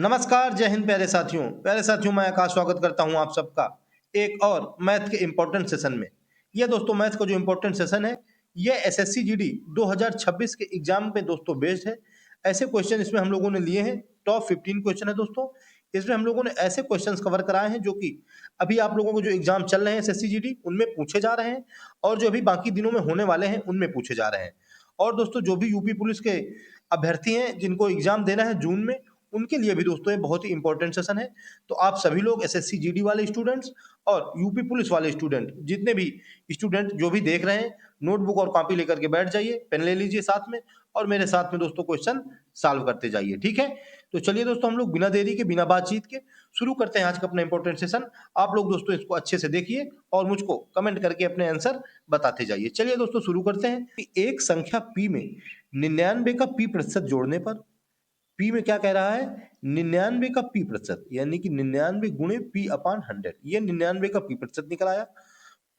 नमस्कार, जय हिंद प्यारे साथियों मैं आकाश स्वागत करता हूं आप सबका एक और मैथ के इम्पोर्टेंट सेशन में। यह दोस्तों मैथ का जो इम्पोर्टेंट सेशन है, यह एसएससी जीडी 2026 के एग्जाम पे दोस्तों बेस्ड है। ऐसे क्वेश्चन इसमें हम लोगों ने लिए हैं, टॉप 15 क्वेश्चन है दोस्तों। इसमें हम लोगों ने ऐसे क्वेश्चंस कवर कराए हैं जो कि अभी आप लोगों को जो एग्जाम चल रहे हैं एसएससी जीडी उनमें पूछे जा रहे हैं, और जो अभी बाकी दिनों में होने वाले हैं उनमें पूछे जा रहे हैं। और दोस्तों जो भी यूपी पुलिस के अभ्यर्थी हैं जिनको एग्जाम देना है जून में, उनके लिए भी दोस्तों ये बहुत ही इंपॉर्टेंट सेशन है। तो आप सभी लोग एसएससी जीडी वाले स्टूडेंट्स और यूपी पुलिस वाले स्टूडेंट, जितने भी स्टूडेंट जो भी देख रहे हैं, नोटबुक और कॉपी लेकर के बैठ जाइए, पेन ले लीजिए साथ में, और मेरे साथ में दोस्तों क्वेश्चन सॉल्व करते जाइए। ठीक है, तो चलिए दोस्तों हम लोग बिना देरी के, बिना बातचीत के शुरू करते हैं आज का अपना इंपॉर्टेंट सेशन। आप लोग दोस्तों इसको अच्छे से देखिए और मुझको कमेंट करके अपने आंसर बताते जाइए। चलिए दोस्तों शुरू करते हैं कि एक संख्या पी में 99 का पी प्रतिशत जोड़ने पर, पी में क्या कह रहा है, 99 का पी प्रतिशत यानी कि 99 गुणे पी अपान 100, ये 99 का पी प्रतिशत निकल आया।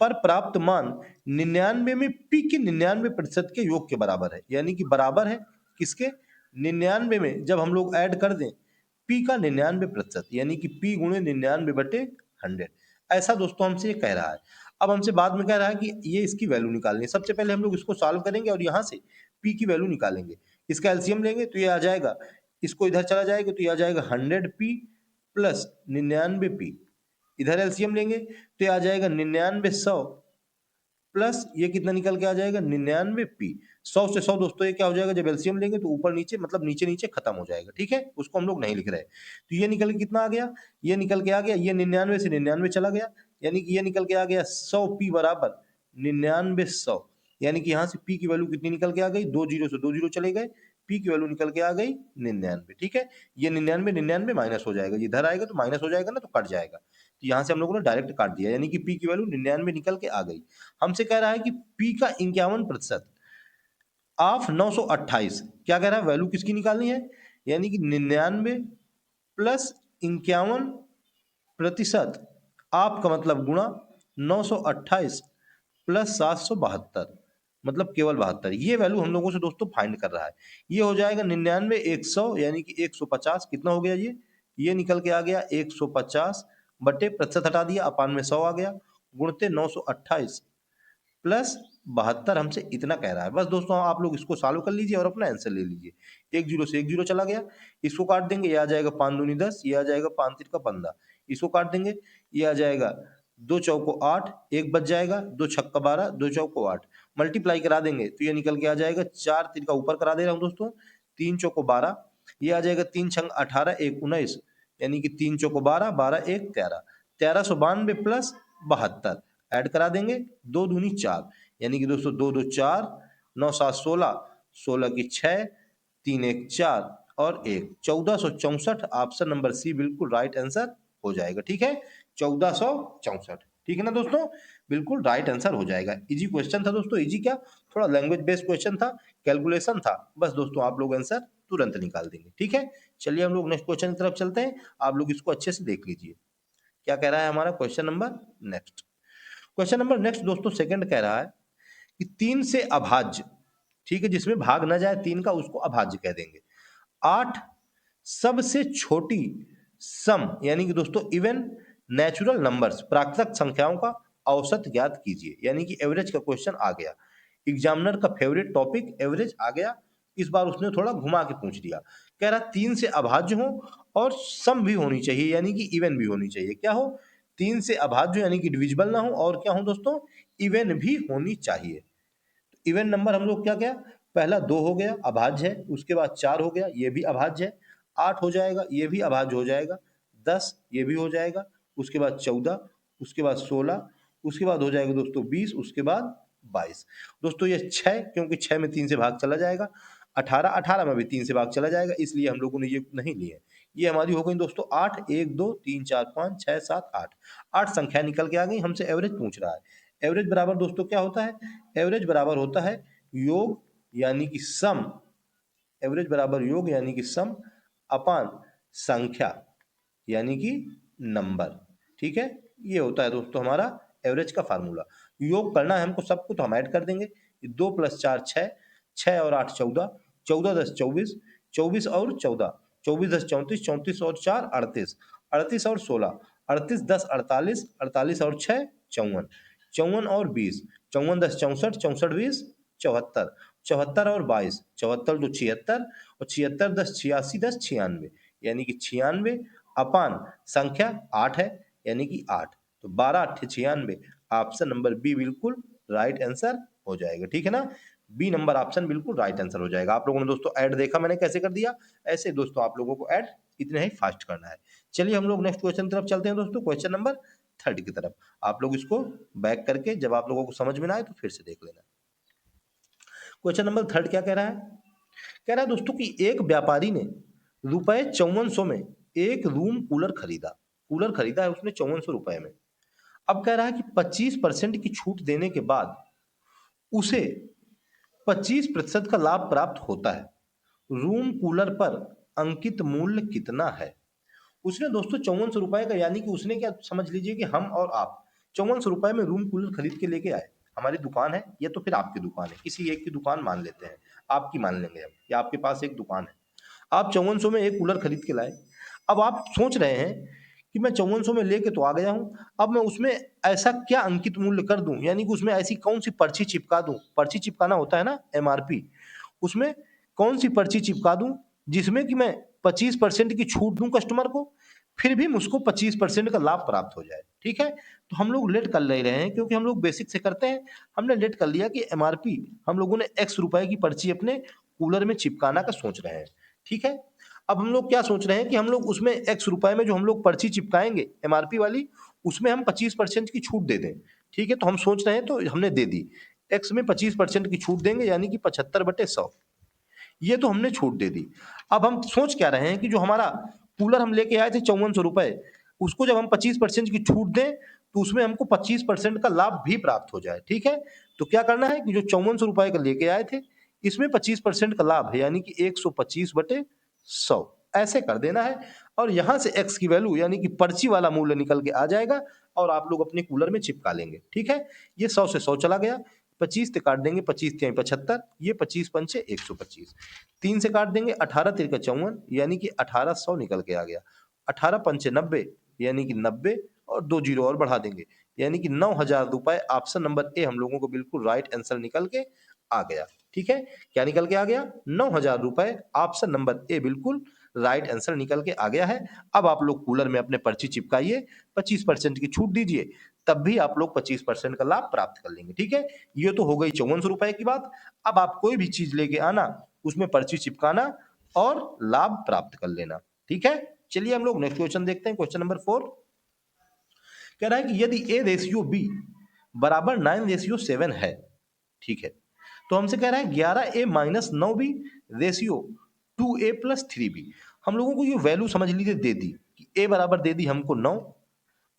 पर प्राप्त मान 99 में पी के 99% के योग के बराबर है, यानी कि बराबर है किसके, 99 में जब हम लोग ऐड कर दें पी का 99% यानी कि पी गुणे 99/100। ऐसा दोस्तों हमसे ये कह रहा है। अब हमसे बाद में कह रहा है कि ये इसकी वैल्यू निकालनी है। सबसे पहले हम लोग इसको सॉल्व करेंगे और यहाँ से पी की वैल्यू निकालेंगे। इसका एलसीएम लेंगे तो ये आ जाएगा, इसको इधर चला जाएगा तो ये आ जाएगा 100p प्लस 99p। इधर एलसीएम लेंगे तो ये आ जाएगा 99 100 प्लस ये कितना निकल के आ जाएगा 99p। 100 से 100 दोस्तों ये क्या हो जाएगा, जब एलसीएम लेंगे तो ऊपर नीचे मतलब नीचे नीचे खत्म हो जाएगा। ठीक है, उसको हम लोग नहीं लिख रहे। तो ये निकल के कितना आ गया, ये निकल के आ गया, ये 99 से 99 चला गया, यानी कि ये निकल के आ गया 100p बराबर 99 100। यानी कि यहाँ से p की वैल्यू कितनी निकल के आ गई, 2 जीरो से 2 जीरो चले गए, p की वैल्यू निकल के आ गई 99। ठीक है, ये 99 माइनस हो जाएगा, इधर आएगा तो माइनस हो जाएगा ना, तो कट जाएगा। तो यहाँ से हम लोगों ने डायरेक्ट काट दिया, यानी कि p की वैल्यू 99 निकल के आ गई। हमसे कह रहा है कि p का 51% ऑफ 928, क्या कह रहा है, वैल्यू किसकी निकालनी है, यानी कि 99 प्लस 51% आप का मतलब गुणा 928 प्लस 772, मतलब केवल 72। ये वैल्यू हम लोगों से दोस्तों फाइंड कर रहा है। ये हो जाएगा 99 100 यानी कि 150, कितना हो गया, ये निकल के आ गया 150 बटे प्रतिशत हटा दिया, अपान में 100 आ गया, गुणते 928 प्लस 72। हमसे इतना कह रहा है। बस दोस्तों आप लोग इसको सॉल्व कर लीजिए और अपना आंसर ले लीजिए। एक जीरो से एक जीरो चला गया, इसको काट देंगे, ये आ जाएगा 5 दूनी 10, ये आ जाएगा 5 तीन का 15, इसको काट देंगे, ये आ जाएगा 2 चौको 8, एक बच जाएगा, 2 छक्का 12, 2 चौको 8, मल्टीप्लाई करा देंगे तो ये निकल के आ जाएगा 4 तीन का ऊपर करा दे रहा हूँ दोस्तों, 3 चौको 12, ये आ जाएगा 3 छंग 18 1 19, यानी कि 3 चौको 12, 12 1 13, 1392 प्लस 72 ऐड करा देंगे, 2 दूनी 4, यानी कि दोस्तों 2 2 4, 9 7 16, 16 की 6, 3 1 4 और 1 1464। ऑप्शन नंबर सी बिल्कुल राइट आंसर हो जाएगा। ठीक है, 1464। ठीक है ना दोस्तों, बिल्कुल राइट आंसर हो जाएगा। इजी क्वेश्चन था दोस्तों, इजी क्या, थोड़ा लैंग्वेज बेस्ड क्वेश्चन था, कैलकुलेशन था, बस दोस्तों आप लोग आंसर तुरंत निकाल देंगे। ठीक है, चलिए हम लोग नेक्स्ट क्वेश्चन की तरफ चलते हैं। आप लोग इसको अच्छे से देख लीजिए क्या कह रहा है हमारा question number next. Question number next दोस्तों सेकंड कह रहा है कि 3 से अभाज्य, ठीक है, जिसमें भाग ना जाए 3 का उसको अभाज्य कह देंगे। 8 सबसे छोटी सम यानी कि दोस्तों इवन नेचुरल नंबर्स, प्राकृतिक संख्याओं का औसत ज्ञात कीजिए, यानी कि एवरेज का क्वेश्चन आ गया। एग्जामिनर का फेवरेट टॉपिक एवरेज आ गया, इस बार उसने थोड़ा घुमा के पूछ दिया। कह रहा 3 से अभाज्य हो और सम भी होनी चाहिए, यानी कि इवन भी होनी चाहिए। क्या हो, 3 से अभाज्य यानी कि डिविजिबल ना हो, और क्या हो दोस्तों, इवन भी होनी चाहिए। इवन नंबर हम लोग क्या क्या, पहला 2 हो गया अभाज्य है, उसके बाद 4 हो गया ये भी अभाज्य है, 8 हो जाएगा ये भी अभाज्य हो जाएगा, 10 ये भी हो जाएगा, उसके बाद 14, उसके बाद 16, उसके बाद हो जाएगा दोस्तों 20, उसके बाद 22। दोस्तों ये 6, क्योंकि 6 में 3 से भाग चला जाएगा, 18, 18 में भी 3 से भाग चला जाएगा, इसलिए हम लोगों ने ये नहीं लिए। ये हमारी हो गई दोस्तों 8, 1 2 3 4 5 6 7 8, 8 संख्या निकल के आ गई। हमसे एवरेज पूछ रहा है। एवरेज बराबर दोस्तों क्या होता है, एवरेज बराबर होता है योग यानी कि सम, एवरेज बराबर योग यानी कि सम अपान संख्या यानी कि नंबर। ठीक है, ये होता है दोस्तों हमारा एवरेज का फार्मूला। योग करना है हमको सबको, तो हम ऐड कर देंगे, 2 + 4 6, 6 और 8 14, 14 10 24, 24 और 14 24 10 34, 34 और 4 38, 38 और 16, 38 10 48, 48 और 6 54, 54 और 20, 54 10 64, 64 20 74, 74 और 22, 74 तो 76 और 76 10 86 10 96, यानी कि 96 अपान संख्या 8 है, यानी कि 8, तो 12 8 96, ऑप्शन नंबर बी बिल्कुल राइट आंसर हो जाएगा। ठीक है ना, बी नंबर ऑप्शन बिल्कुल राइट आंसर हो जाएगा। आप लोगों ने दोस्तों ऐड देखा मैंने कैसे कर दिया, ऐसे दोस्तों आप लोगों को ऐड इतने ही फास्ट करना है। चलिए हम लोग नेक्स्ट क्वेश्चन की तरफ चलते हैं दोस्तों, क्वेश्चन नंबर 30 की तरफ। आप लोग इसको बैक करके जब आप लोगों को समझ में ना आए तो फिर से देख लेना। क्वेश्चन नंबर 30 क्या कह रहा है? कह रहा है दोस्तों कि एक व्यापारी ने रुपए 5400 में एक रूम कूलर खरीदा। कूलर खरीदा है उसने 5400 रुपए में। अब कह रहा है कि 25% की छूट देने के बाद उसे 25% का लाभ प्राप्त होता है। रूम कूलर पर अंकित मूल्य कितना है? उसने दोस्तों 5400 रुपए का, यानी कि उसने क्या, समझ लीजिए कि हम और आप 5400 रुपए में रूम कूलर खरीद के लेके आए। हमारी दुकान है, या तो फिर आपकी दुकान है, किसी एक की दुकान मान लेते हैं, आपकी मान लेंगे हम, या आपके पास एक दुकान है। आप 5400 में एक कूलर खरीद के लाए। अब आप सोच रहे हैं कि मैं 5400 में लेके तो आ गया हूं, अब मैं उसमें ऐसा क्या अंकित मूल्य कर दूं, यानी कि उसमें ऐसी कौन सी पर्ची चिपका दूं, पर्ची चिपकाना होता है ना, एमआरपी, उसमें कौन सी पर्ची चिपका दूं जिसमें कि मैं 25% की छूट दूं कस्टमर को, फिर भी मुझको 25% का लाभ प्राप्त हो जाए। ठीक है, तो हम लोग लेट कर ले रहे हैं, क्योंकि हम लोग बेसिक से करते हैं। हमने लेट कर लिया कि एमआरपी हम लोगों ने एक्स रुपए की पर्ची अपने कूलर में चिपकाना का सोच रहे हैं। ठीक है, अब हम लोग क्या सोच रहे हैं कि हम लोग उसमें एक्स रुपए में जो हम लोग पर्ची चिपकाएंगे एमआरपी वाली, उसमें हम 25% की छूट दे दें। ठीक है, तो हम सोच रहे हैं, तो हमने दे दी, एक्स में 25% की छूट देंगे, यानी कि 75/100, ये तो हमने छूट दे दी। अब हम सोच क्या रहे हैं कि जो हमारा कूलर हम लेके आए थे 5400 रुपए, उसको जब हम 25% की छूट दें, तो उसमें हमको 25% का लाभ भी प्राप्त हो जाए। ठीक है, तो क्या करना है कि जो 5400 रुपए का लेके आए थे, इसमें 25% का लाभ है, यानी कि 125/100 ऐसे कर देना है। और यहां से एक्स की वैल्यू, यानी कि पर्ची वाला मूल्य निकल के आ जाएगा, और आप लोग अपने कूलर में चिपका लेंगे। ठीक है, ये 100 से 100 चला गया, 25 से काट देंगे, 25 तिहाई 75, ये 25 पंचे 125, 3 से काट देंगे, 18 तिरका 54, यानी कि 1800 निकल के आ गया, 18 पंचे 90, यानी कि 90, और 2 जीरो और बढ़ा देंगे, यानी कि 9000 रुपए। ऑप्शन नंबर ए हम लोगों को बिल्कुल राइट आंसर निकल के आ गया। ठीक है, क्या निकल के आ गया? 9000 रुपए, ऑप्शन नंबर ए बिल्कुल राइट आंसर निकल के आ गया है। अब आप लोग कूलर में अपने पर्ची चिपकाइए, 25% की छूट दीजिए, तब भी आप लोग 25% का लाभ प्राप्त कर लेंगे। ठीक है, ये तो हो गई 5400 रुपए की बात। अब आप कोई भी चीज लेके आना, उसमें पर्ची चिपकाना और लाभ प्राप्त कर लेना। ठीक है, चलिए हम लोग नेक्स्ट क्वेश्चन देखते हैं, क्वेश्चन नंबर 4। कह रहा है कि यदि ए रेशियो बी बराबर 9:7 है, ठीक है, तो हमसे कह रहा है 11a-9b रेशियो 2a+3b। हम लोगों को ये वैल्यू समझ लीजिए दे दी कि a बराबर दे दी हमको 9,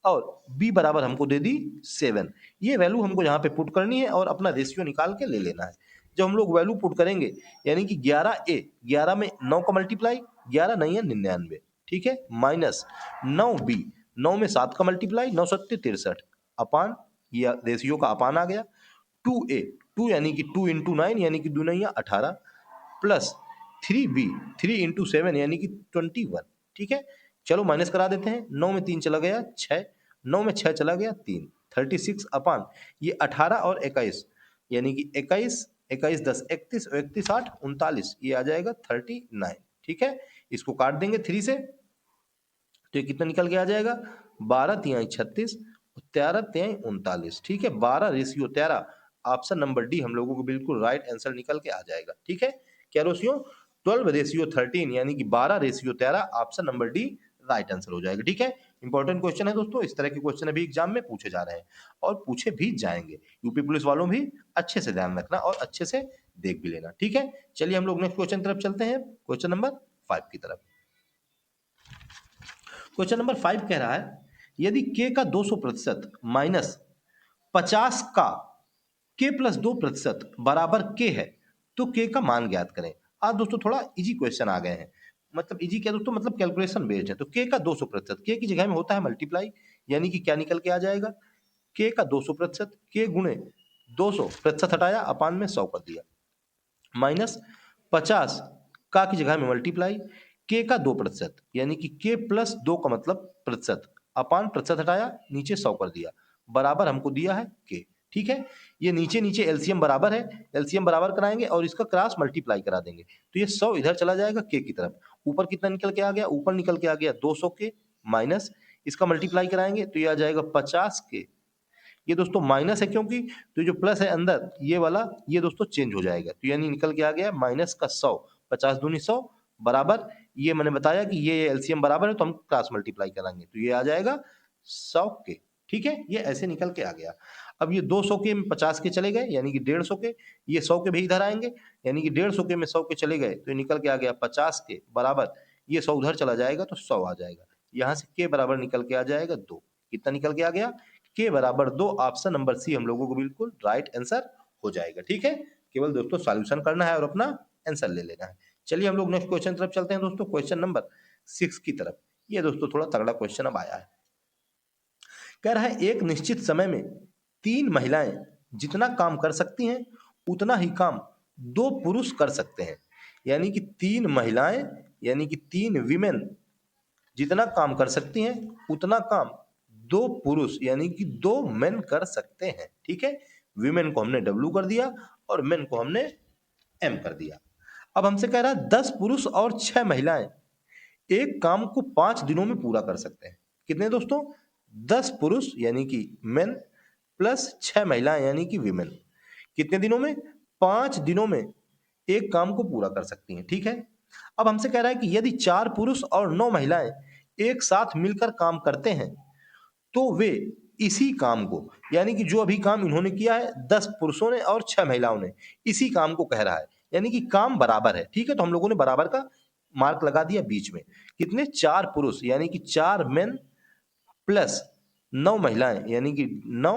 और b बराबर हमको दे दी 7। ये वैल्यू हमको यहाँ पे पुट करनी है और अपना रेशियो निकाल के ले लेना है। जब हम लोग वैल्यू पुट करेंगे, यानी कि 11a, 11 में 9 का मल्टीप्लाई, 11 नहीं है 99, ठीक है, माइनस 9b, 9 में 7 का मल्टीप्लाई, 9 सत्ते 63, अपान, ये रेशियो का अपान आ गया, 2a, 2 यानी कि 2 इंटू 9, यानी कि 2 9 18, प्लस 3b, 3 इंटू 7 यानी कि 21। ठीक है, चलो माइनस करा देते हैं, 9 में 3 चला गया 6, 9 में 6 चला गया 3, 36 अपान ये 18 और 21, यानी कि 21, 21 10 31, 31 8 39, ये आ जाएगा 39। ठीक है, इसको काट देंगे 3 से, तो ये कितना निकल के आ जाएगा? 12 तिहाई 36, 13 तिहाई 39। ठीक है, 12 रेशियो 13, ऑप्शन नंबर डी हम लोगों को बिल्कुल राइट आंसर निकल के आ जाएगा। ठीक है, क्या रेशियो? 12:13, यानी कि 12 ratio 13, option number D right answer हो जाएगा। ठीक है, इंपॉर्टेंट क्वेश्चन है दोस्तों, इस तरह के क्वेश्चन अभी एग्जाम में पूछे जा रहे हैं और पूछे भी जाएंगे। यूपी पुलिस वालों भी अच्छे से ध्यान रखना और अच्छे से देख भी लेना। ठीक है, चलिए हम लोग नेक्स्ट क्वेश्चन तरफ चलते हैं, क्वेश्चन नंबर 5 की तरफ। क्वेश्चन नंबर 5 कह रहा है, यदि k का 200% माइनस 50 का k प्लस 2% बराबर k है, तो k का मान ज्ञात करें। आज दोस्तों थोड़ा इजी क्वेश्चन आ गए हैं, मतलब इजी क्या दोस्तों, मतलब कैलकुलेशन बेस्ड है। तो k का 200%, k की जगह में होता है मल्टीप्लाई, यानी कि क्या निकल के आ जाएगा? k का 200%, k गुणे 200, हटाया, अपान में 100 कर दिया, माइनस 50 का की जगह में मल्टीप्लाई, k का 2%, यानी कि k प्लस 2 का मतलब प्रतिशत, अपान प्रतिशत हटाया, नीचे 100 कर दिया, बराबर हमको दिया है k। ठीक है, ये नीचे नीचे एलसीएम बराबर है, एलसीएम बराबर कराएंगे और इसका क्रॉस मल्टीप्लाई करा देंगे, तो ये 100 इधर चला जाएगा k की तरफ। ऊपर कितना निकल के आ गया, ऊपर निकल के आ गया 200k, माइनस इसका मल्टीप्लाई कराएंगे तो ये आ जाएगा 50k। ये दोस्तों माइनस है क्योंकि, तो जो प्लस है अंदर ये वाला, ये दोस्तों चेंज हो जाएगा, तो यानी निकल के आ गया माइनस का 100, 50 दूनी 100 बराबर, ये मैंने बताया कि ये एलसीएम बराबर है तो हम क्रॉस मल्टीप्लाई करेंगे तो ये आ जाएगा 100 के। ठीक है, ये ऐसे निकल के आ गया। अब ये 200 के में 50 के चले गए यानी कि 150 के, ये 100 के भी इधर आएंगे यानी कि 150 के में 100 के चले गए तो ये निकल के आ गया 50 के बराबर, ये 100 उधर चला जाएगा तो 100 आ जाएगा, यहाँ से के बराबर निकल के आ जाएगा 2। कितना निकल के आ गया, के बराबर 2। ऑप्शन नंबर सी हम लोगों को बिल्कुल राइट आंसर हो जाएगा। ठीक है, केवल दोस्तों सॉल्यूशन करना है और अपना आंसर ले लेना है। चलिए हम लोग नेक्स्ट क्वेश्चन तरफ चलते हैं दोस्तों, क्वेश्चन नंबर 6 की तरफ। ये दोस्तों थोड़ा तगड़ा क्वेश्चन अब आया है, कह रहा है एक निश्चित समय में 3 महिलाएं जितना काम कर सकती हैं उतना ही काम 2 पुरुष कर सकते हैं, यानी कि 3 महिलाएं यानी कि 3 विमेन जितना काम कर सकती हैं उतना काम 2 पुरुष यानी कि 2 मेन कर सकते हैं। ठीक है, विमेन को हमने डब्ल्यू कर दिया और मेन को हमने एम कर दिया। अब हमसे कह रहा है 10 पुरुष और 6 महिलाएं एक काम को 5 दिनों में पूरा कर सकते हैं। कितने दोस्तों, 10 पुरुष यानी कि मेन प्लस 6 महिलाएं यानी कि विमेन, कितने दिनों में, 5 दिनों में एक काम को पूरा कर सकती हैं। ठीक है, अब हमसे कह रहा है कि यदि 4 पुरुष और 9 महिलाएं एक साथ मिलकर काम करते हैं तो वे इसी काम को, यानी कि जो अभी काम इन्होंने किया है 10 पुरुषों ने और 6 महिलाओं ने, इसी काम को कह रहा है, यानी कि काम बराबर है। ठीक है, तो हम लोगों ने बराबर का मार्क लगा दिया बीच में। कितने, 4 पुरुष यानी कि 4 मेन प्लस 9 महिलाएं यानी कि 9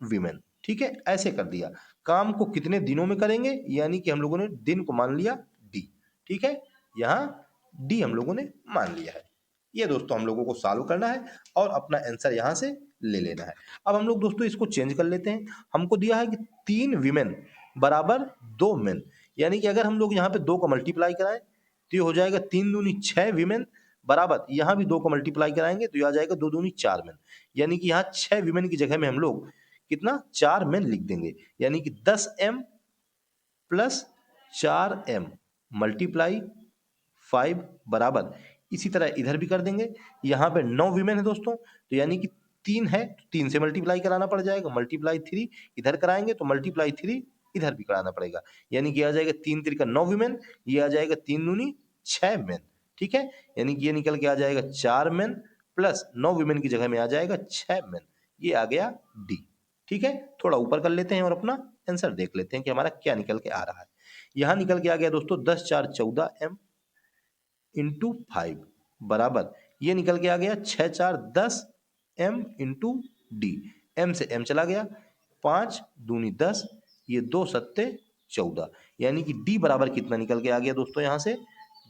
विमेन। ठीक है, ऐसे कर दिया। काम को कितने दिनों में करेंगे, यानी कि हम लोगों ने दिन को मान लिया डी। ठीक है, यहां डी हम लोगों ने मान लिया है। ये दोस्तों हम लोगों को सॉल्व करना है और अपना आंसर यहां से ले लेना है। अब हम लोग दोस्तों इसको चेंज कर लेते हैं। हमको दिया है कि 3 विमेन बराबर 2 मेन, यानी कि अगर हम लोग यहाँ पे 2 का मल्टीप्लाई कराएं तो ये हो जाएगा 3 दूनी 6 विमेन बराबर, यहाँ भी 2 का मल्टीप्लाई कराएंगे तो ये आ जाएगा 2 दूनी 4 मेन, यानी कि यहाँ 6 विमेन की जगह में हम लोग कितना, 4 मेन लिख देंगे, यानी कि 10m प्लस 4m मल्टीप्लाई 5 बराबर, इसी तरह इधर भी कर देंगे। यहाँ पे 9 वीमेन है दोस्तों, तो यानी कि 3 है तो 3 से मल्टीप्लाई कराना पड़ जाएगा, मल्टीप्लाई 3 इधर कराएंगे तो मल्टीप्लाई 3 इधर भी कराना पड़ेगा, यानी कि आ जाएगा 3 3 का 9 वीमेन, ये आ जाएगा 3 दूनी 6 मेन। ठीक है, यानी कि ये निकल के आ जाएगा 4 मेन प्लस 9 वीमेन की जगह में आ जाएगा 6 मेन, ये आ गया डी। ठीक है, थोड़ा ऊपर कर लेते हैं और अपना आंसर देख लेते हैं कि हमारा क्या निकल के आ रहा है। यहां निकल के आ गया दोस्तों 10 4 14m इंटू 5 बराबर, ये निकल के आ गया 6 4 10m इंटू डी, एम से एम चला गया, 5 दूनी 10, ये 2 सत्ते 14, यानी कि डी बराबर कितना निकल के आ गया दोस्तों, यहां से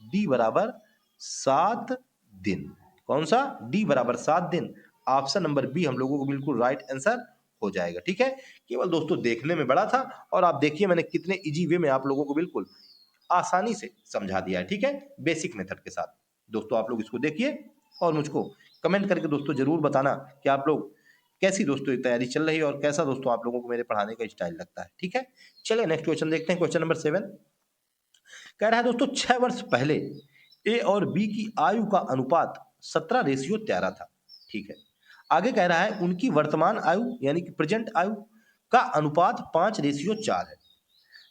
डी बराबर 7 दिन। कौन सा, डी बराबर 7 दिन। ऑप्शन नंबर बी हम लोगों को बिल्कुल राइट आंसर हो जाएगा। ठीक है, केवल दोस्तों देखने में बड़ा था और आप देखिए मैंने कितने इजी वे में आप लोगों को बिल्कुल आसानी से समझा दिया है। ठीक है, बेसिक मेथड के साथ। दोस्तों आप लोग इसको देखिए और मुझको कमेंट करके दोस्तों जरूर बताना कि आप लोग कैसी दोस्तों ये तैयारी चल रही है और कैसा दोस्तों आप लोगों को मेरे पढ़ाने का स्टाइल लगता है। ठीक है, चलिए नेक्स्ट क्वेश्चन देखते हैं, क्वेश्चन नंबर 7 कह रहा है दोस्तों 6 वर्ष पहले ए और बी की आयु का अनुपात 17:13 था। ठीक है, आगे कह रहा है उनकी वर्तमान आयु यानी कि प्रेजेंट आयु का अनुपात 5:4 है।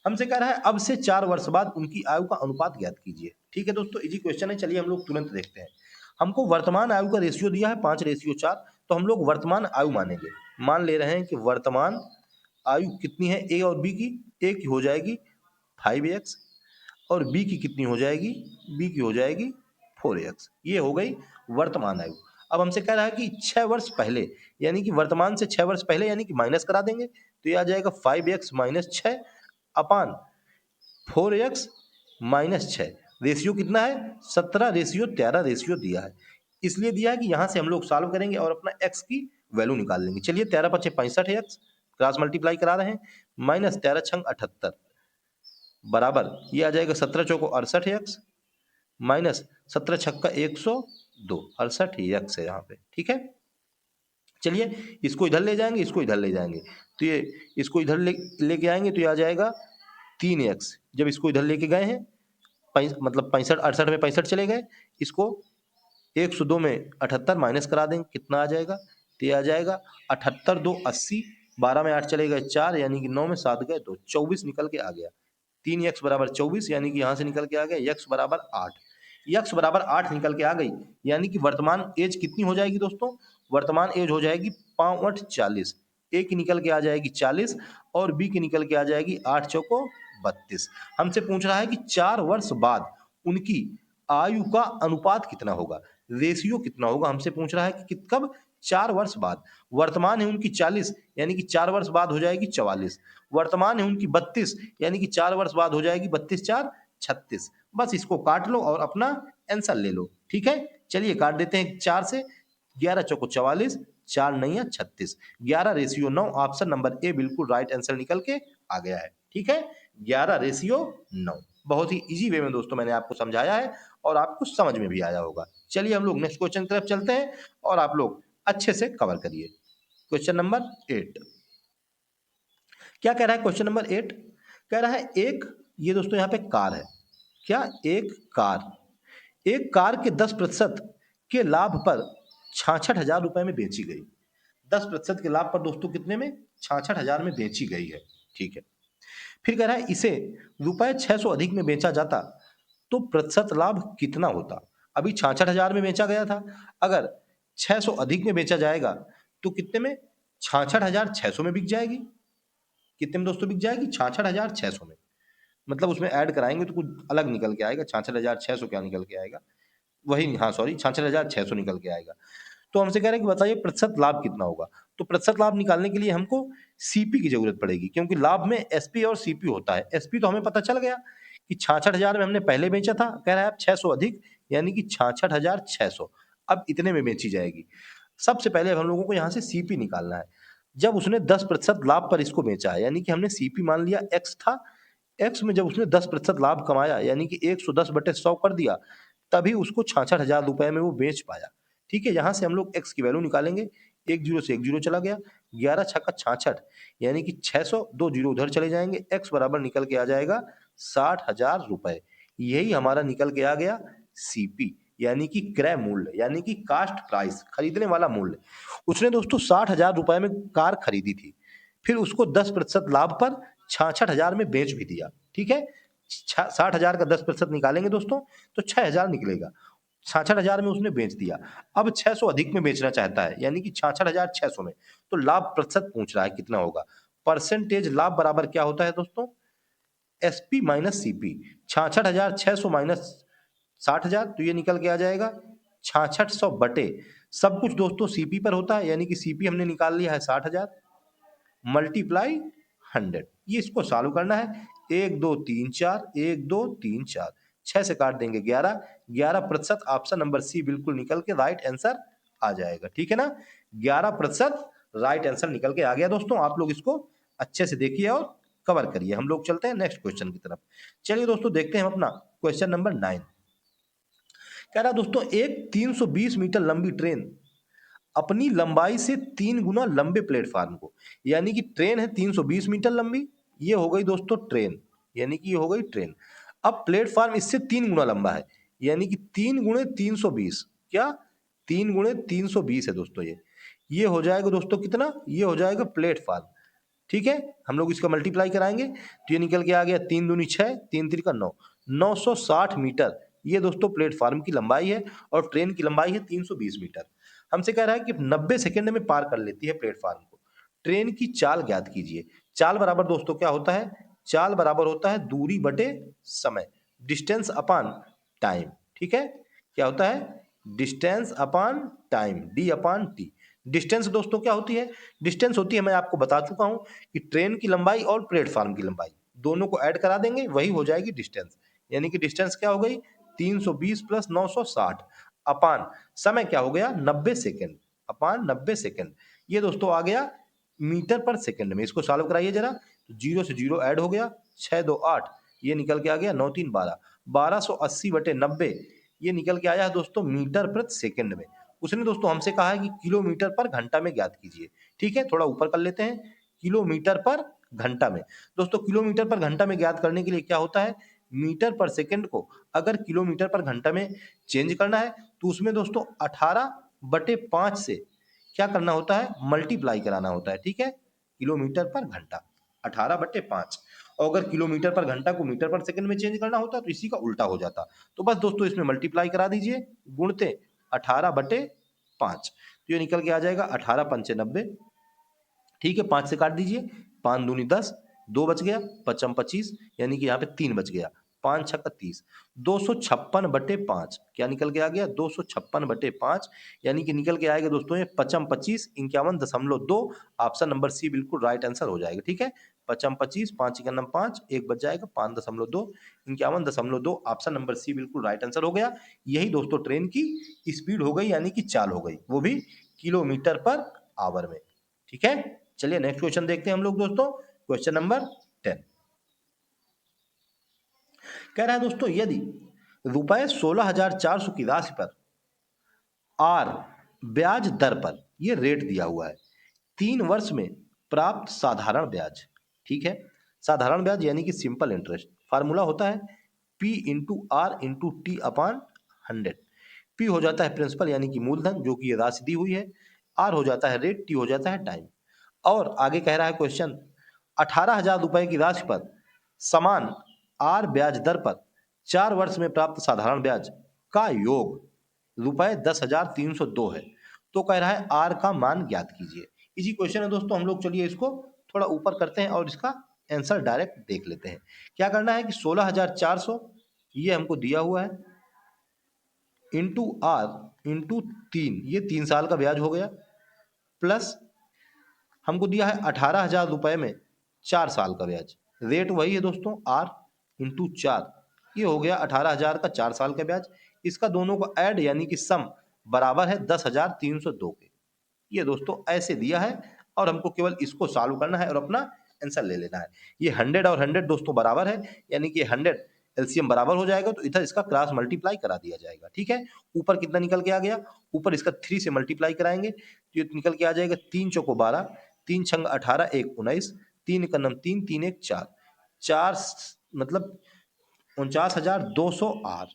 हमसे कह रहा है अब से 4 वर्ष बाद उनकी आयु का अनुपात ज्ञात कीजिए। ठीक है दोस्तों, इजी क्वेश्चन है, चलिए हम लोग तुरंत देखते हैं। हमको वर्तमान आयु का रेशियो दिया है 5:4, तो हम लोग वर्तमान आयु मानेंगे। मान ले रहे हैं कि वर्तमान आयु कितनी है ए और बी की, ए की हो जाएगी 5x और बी की कितनी हो जाएगी, बी की हो जाएगी 4x, ये हो गई वर्तमान आयु। अब हमसे कह रहा है कि 6 वर्ष पहले, यानी कि वर्तमान से 6 वर्ष पहले यानी कि माइनस करा देंगे तो ये आ जाएगा 5x माइनस 6 अपान 4x माइनस 6, रेशियो कितना है 17:13 रेशियो दिया है, इसलिए दिया है कि यहां से हम लोग सॉल्व करेंगे और अपना x की वैल्यू निकाल लेंगे। चलिए 13 पचे 65x क्रॉस मल्टीप्लाई करा रहे हैं, माइनस 13 छंग 78 बराबर, ये आ जाएगा 17 चौको 68x माइनस 17 छक्का 102, 68 ही यक्स है यहाँ पे। ठीक है, चलिए इसको इधर ले जाएंगे, इसको इधर ले जाएंगे, तो ये इसको इधर लेके आएंगे तो ये आ जाएगा 3x। जब इसको इधर लेके गए हैं मतलब 65 68 में 65 चले गए, इसको 102 में 78 माइनस करा देंगे, कितना आ जाएगा, तो ये आ जाएगा 78 2 80, 12 में 8 चले गए 4, यानी कि 9 में 7 गए 2, 24 निकल के आ गया। 3x बराबर 24, यानी कि यहाँ से निकल के आ गया x बराबर 8। x बराबर 8 निकल के आ गई, यानी कि वर्तमान एज कितनी हो जाएगी दोस्तों, वर्तमान एज हो जाएगी 5 40। ए की निकल के आ जाएगी 40 और बी की निकल के आ जाएगी 8 चौको 32। हमसे पूछ रहा है कि 4 वर्ष बाद उनकी आयु का अनुपात कितना होगा, रेशियो कितना होगा, हमसे पूछ रहा है कि कब, 4 वर्ष बाद। वर्तमान है उनकी 40, यानी कि 4 वर्ष बाद हो जाएगी 44। वर्तमान है उनकी 32, यानी कि 4 वर्ष बाद हो जाएगी 32 4 36। बस इसको काट लो और अपना आंसर ले लो। ठीक है, चलिए काट देते हैं 4 से, 11 चौको 44, 4 नहीं 36, 11 रेशियो 9, ऑप्शन नंबर ए बिल्कुल राइट आंसर निकल के आ गया है। ठीक है, 11 रेशियो 9। बहुत ही इजी वे में दोस्तों मैंने आपको समझाया है और आपको समझ में भी आया होगा। चलिए हम लोग नेक्स्ट क्वेश्चन की तरफ चलते हैं और आप लोग अच्छे से कवर करिए। क्वेश्चन नंबर 8 क्या कह रहा है, क्वेश्चन नंबर 8 कह रहा है एक, ये दोस्तों यहाँ पे कार है, क्या, एक कार के 10% के लाभ पर 66,000 रुपए में बेची गई। 10% के लाभ पर दोस्तों कितने में, 66,000 में बेची गई है। ठीक है, फिर कह रहा है इसे रुपए 600 अधिक में बेचा जाता तो प्रतिशत लाभ कितना होता। अभी 66,000 में बेचा गया था, अगर 600 अधिक में बेचा जाएगा तो कितने में, 66,600 में बिक जाएगी। कितने में दोस्तों बिक जाएगी, 66,600 में। मतलब उसमें ऐड कराएंगे तो कुछ अलग निकल के आएगा, 66,600 क्या निकल के आएगा, वही, हाँ सॉरी, 66,600 निकल के आएगा। तो हमसे कह रहे हैं कि बताइए प्रतिशत लाभ कितना होगा। तो प्रतिशत लाभ निकालने के लिए हमको सीपी की जरूरत पड़ेगी, क्योंकि लाभ में एसपी और सीपी होता है। एसपी तो हमें पता चल गया कि 66,000 में हमने पहले बेचा था, कह रहा है अब 600 अधिक, यानी कि 66,600 अब इतने में बेची जाएगी। सबसे पहले हम लोगों को यहाँ से सीपी निकालना है। जब उसने 10% लाभ पर इसको बेचा है, यानी कि हमने सीपी मान लिया एक्स था, एक्स में जब उसने 10% लाभ कमाया, यानी कि 110/100 कर दिया, तभी उसको 66,000 रुपए में वो बेच पाया। ठीक है, यहां से हम लोग एक्स की वैल्यू निकालेंगे, एक जीरो से एक जीरो चला गया, 11 छक्का 66, यानी कि 600, 2 जीरो उधर चले जाएंगे, एक्स बराबर निकल के आ जाएगा 60,000 रुपए। यही हमारा निकल के आ गया सीपी, यानी कि क्रय मूल्य, यानी कि कास्ट प्राइस, खरीदने वाला मूल्य। उसने दोस्तों 60,000 रुपए में कार खरीदी थी, फिर उसको 10% लाभ पर 66,000 में बेच भी दिया। ठीक है, 60,000 का 10% निकालेंगे दोस्तों तो 6,000 निकलेगा। 66,000 में उसने बेच दिया, अब 600 अधिक में बेचना चाहता है, यानी कि 66,600 में, तो लाभ प्रतिशत पूछ रहा है कितना होगा। परसेंटेज लाभ बराबर क्या होता है दोस्तों, एसपी माइनस सीपी। 66,600 माइनस 60,000, तो ये निकल के आ जाएगा 6600 बटे, सब कुछ दोस्तों सीपी पर होता है, यानी कि सीपी हमने निकाल लिया है 60,000 मल्टीप्लाई 100। ये इसको सॉल्व करना है, 1 2 3 4, 1 2 3 4, 6 से काट देंगे 11, 11%, ऑप्शन नंबर सी बिल्कुल निकल के राइट आंसर आ जाएगा। ठीक है ना, 11% राइट आंसर निकल के आ गया दोस्तों। आप लोग इसको अच्छे से देखिए और कवर करिए। हम लोग चलते हैं नेक्स्ट क्वेश्चन की तरफ। चलिए दोस्तों देखते हैं हम अपना क्वेश्चन नंबर 9। कह रहा दोस्तों एक 320 मीटर लंबी ट्रेन अपनी लंबाई से 3 गुना लंबे प्लेटफार्म को, यानी कि ट्रेन है 320 मीटर लंबी, ये हो गई दोस्तों ट्रेन, यानी कि ये हो गई ट्रेन। अब प्लेटफार्म इससे 3 गुना लंबा है, यानी कि 3 गुणे 320, क्या, 3 गुणे 320 है दोस्तों। ये हो जाएगा दोस्तों कितना, ये हो जाएगा प्लेटफार्म। ठीक है, हम लोग इसका मल्टीप्लाई कराएंगे तो ये निकल के आ गया 3 दूनी 6, 3 तिरका 9, 960 मीटर ये दोस्तों प्लेटफार्म की लंबाई है और ट्रेन की लंबाई है 320 मीटर। हमसे कह रहा है कि 90 सेकंड में पार कर लेती है प्लेटफार्म को। ट्रेन की चाल ज्ञात कीजिए। चाल बराबर दोस्तों क्या होता है, चाल बराबर होता है दूरी बटे समय, डिस्टेंस अपॉन टाइम। ठीक है, क्या होता है, distance upon time, D upon T. Distance दोस्तों क्या होती है, डिस्टेंस होती है, मैं आपको बता चुका हूं कि ट्रेन की लंबाई और प्लेटफार्म की लंबाई दोनों को ऐड करा देंगे, वही हो जाएगी डिस्टेंस। यानी कि डिस्टेंस क्या हो गई, 320 प्लस 960 अपान समय क्या हो गया 90 सेकेंड, अपान 90 सेकेंड। ये दोस्तों आ गया मीटर पर सेकेंड में। इसको सॉल्व कराइए जरा, तो जीरो से जीरो ऐड हो गया, 6 2 8, ये निकल के आ गया 9 3 12, 1280 बटे 90, ये निकल के आया है दोस्तों मीटर प्रति सेकंड में। उसने दोस्तों हमसे कहा है कि किलोमीटर पर घंटा में ज्ञात कीजिए। ठीक है, थोड़ा ऊपर कर लेते हैं, किलोमीटर पर घंटा में। दोस्तों किलोमीटर पर घंटा में ज्ञात करने के लिए क्या होता है, मीटर पर सेकंड को अगर किलोमीटर पर घंटा में चेंज करना है तो उसमें दोस्तों 18/5 से क्या करना होता है, मल्टीप्लाई कराना होता है। ठीक है, किलोमीटर पर घंटा 18/5, और अगर किलोमीटर पर घंटा को मीटर पर सेकंड में चेंज करना होता तो इसी का उल्टा हो जाता। तो बस दोस्तों इसमें मल्टीप्लाई करा दीजिए, गुणते 18/5, तो ये निकल के आ जाएगा 18×5 = 90। ठीक है, 5 से काट दीजिए, 5 दूनी 10, 2 बच गया, 5 25, यानी कि यहाँ पे 3 बच गया, 5 6 30, 256/5 क्या निकल के आ गया, 256/5, यानी कि निकल के आएगा दोस्तों ये 5 25 51.2। ऑप्शन नंबर सी बिल्कुल राइट आंसर हो जाएगा। ठीक है, 5 25, 5 × 5, 1 बच जाएगा, 5.2 51.2, ऑप्शन नंबर सी बिल्कुल राइट आंसर हो गया। यही दोस्तों ट्रेन की स्पीड हो गई, यानी कि चाल हो गई, वो भी किलोमीटर पर आवर में। ठीक है, चलिए नेक्स्ट क्वेश्चन देखते हैं हम लोग दोस्तों, क्वेश्चन नंबर 10। कह रहा है दोस्तों यदि रुपए 16,400 की राशि पर आर ब्याज दर पर ये रेट दिया हुआ है, 3 वर्ष में प्राप्त साधारण ब्याज। ठीक है, साधारण ब्याज यानी कि सिंपल इंटरेस्ट, फार्मूला होता है P into R into T upon 100। P हो जाता है प्रिंसिपल यानी कि मूलधन जो कि ये राशि दी हुई है, R हो जाता है रेट, T हो जाता है टाइम। और आगे कह रहा है क्वेश्चन 18,000 रुपए की राशि पर समान आर ब्याज दर पर 4 वर्ष में प्राप्त साधारण ब्याज का योग रुपए 10,302 है। तो कह रहा है आर का मान ज्ञात कीजिए। इसी क्वेश्चन है दोस्तों, हम लोग चलिए इसको थोड़ा ऊपर करते हैं और इसका आंसर डायरेक्ट देख लेते हैं। क्या करना है कि 16,400 ये हमको दिया हुआ है, इंटू आर इंटू 3, ये 3 साल का ब्याज हो गया, प्लस हमको दिया है 18,000 रुपए में 4 साल का ब्याज, रेट वही है दोस्तों आर इंटू 4, ये हो गया 18,000 का 4 साल का ब्याज। इसका दोनों को ऐड यानी कि सम बराबर है 10,302 के। ये दोस्तों ऐसे दिया है और हमको केवल इसको सॉल्व करना है और अपना आंसर ले लेना है। ये 100 और 100 दोस्तों बराबर है, यानी कि 100 एलसीएम बराबर हो जाएगा तो इधर इसका क्रॉस मल्टीप्लाई करा दिया जाएगा। ठीक है, ऊपर कितना निकल के आ गया, ऊपर इसका 3 से मल्टीप्लाई कराएंगे तो ये निकल के आ जाएगा 3 चौको 12, 3 छंग 18, 1 19, 3 का नम 3, 3 1 4, 4 मतलब 49,200 आर,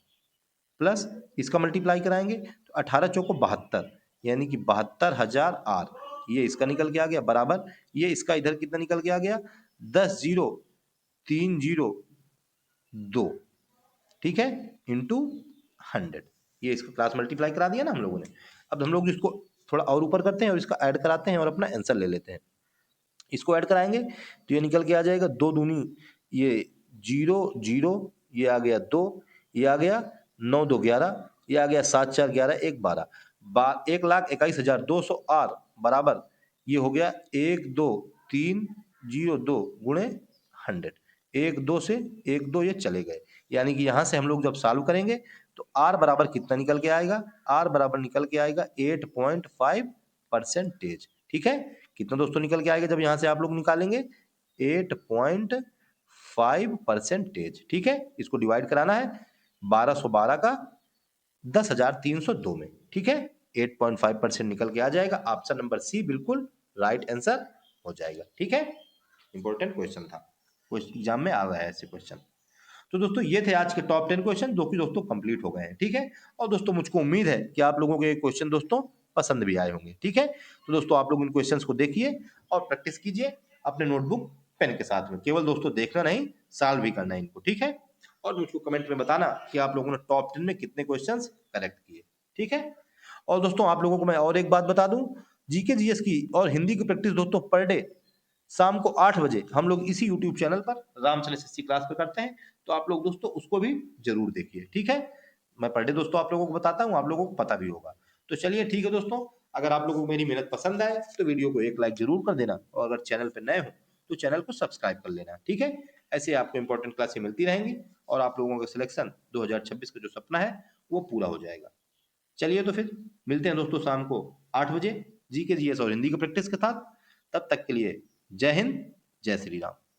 प्लस इसका मल्टीप्लाई कराएंगे तो 18 चौको 72, यानी कि 72,000 आर, ये इसका निकल के आ गया बराबर, ये इसका इधर कितना निकल के आ गया 10,0,302। ठीक है, इंटू 100, ये इसका क्लास मल्टीप्लाई करा दिया ना हम लोगों ने। अब हम लोग इसको थोड़ा और ऊपर करते हैं और इसका ऐड कराते हैं और अपना आंसर ले लेते हैं। इसको ऐड कराएंगे तो ये निकल के आ जाएगा 2 दूनी ये 0 0, ये आ गया 2, ये आ गया 9 2 11, ये आ गया 7 4 11 1 12, 1,21,200 आर बराबर ये हो गया 1 2 3 0 2 गुणे 100, 1 2 से 1 2 ये चले गए, यानी कि यहाँ से हम लोग जब सॉल्व करेंगे तो आर बराबर कितना निकल के आएगा, आर बराबर निकल के आएगा 8.5%। ठीक है, कितना दोस्तों निकल के आएगा जब यहां से आप लोग निकालेंगे 8.5%। ठीक है, इसको डिवाइड कराना है 1212 का 10,302 में। ठीक है, 8.5% निकल के आ जाएगा, ऑप्शन नंबर सी बिल्कुल राइट आंसर हो जाएगा। ठीक है, इंपॉर्टेंट क्वेश्चन था, एग्जाम में आ रहा है ऐसे क्वेश्चन। तो दोस्तों ये थे आज के टॉप 10 क्वेश्चन जो कि दोस्तों कंप्लीट हो गए हैं। ठीक है, और दोस्तों मुझको उम्मीद है कि आप लोगों को ये क्वेश्चन दोस्तों पसंद भी आए होंगे। ठीक है, तो दोस्तों आप लोग इन क्वेश्चंस को देखिए और प्रैक्टिस कीजिए अपने नोटबुक पेन के साथ में, केवल दोस्तों देखना नहीं सॉल्व भी करना है इनको। ठीक है, और मुझको कमेंट में बताना कि आप लोगों ने टॉप 10 में कितने क्वेश्चन करेक्ट किए। ठीक है, और दोस्तों आप लोगों को मैं और एक बात बता दूं, जीके जीएस की और हिंदी की प्रैक्टिस दोस्तों पर डे शाम को 8 बजे हम लोग इसी यूट्यूब चैनल पर रामचंद्र एसएससी क्लास पर करते हैं, तो आप लोग दोस्तों उसको भी जरूर देखिए। ठीक है, मैं पर डे दोस्तों आप लोगों को बताता हूँ, आप लोगों को पता भी होगा। तो चलिए ठीक है दोस्तों, अगर आप लोगों को मेरी मेहनत पसंद आए तो वीडियो को एक लाइक जरूर कर देना, और अगर चैनल पर नए हो तो चैनल को सब्सक्राइब कर लेना। ठीक है, ऐसे आपको इंपॉर्टेंट क्लासें मिलती रहेंगी और आप लोगों का सिलेक्शन 2026 का जो सपना है वो पूरा हो जाएगा। चलिए तो फिर मिलते हैं दोस्तों शाम को 8 बजे जीके जीएस और हिंदी की प्रैक्टिस के साथ। तब तक के लिए जय हिंद, जय श्री राम।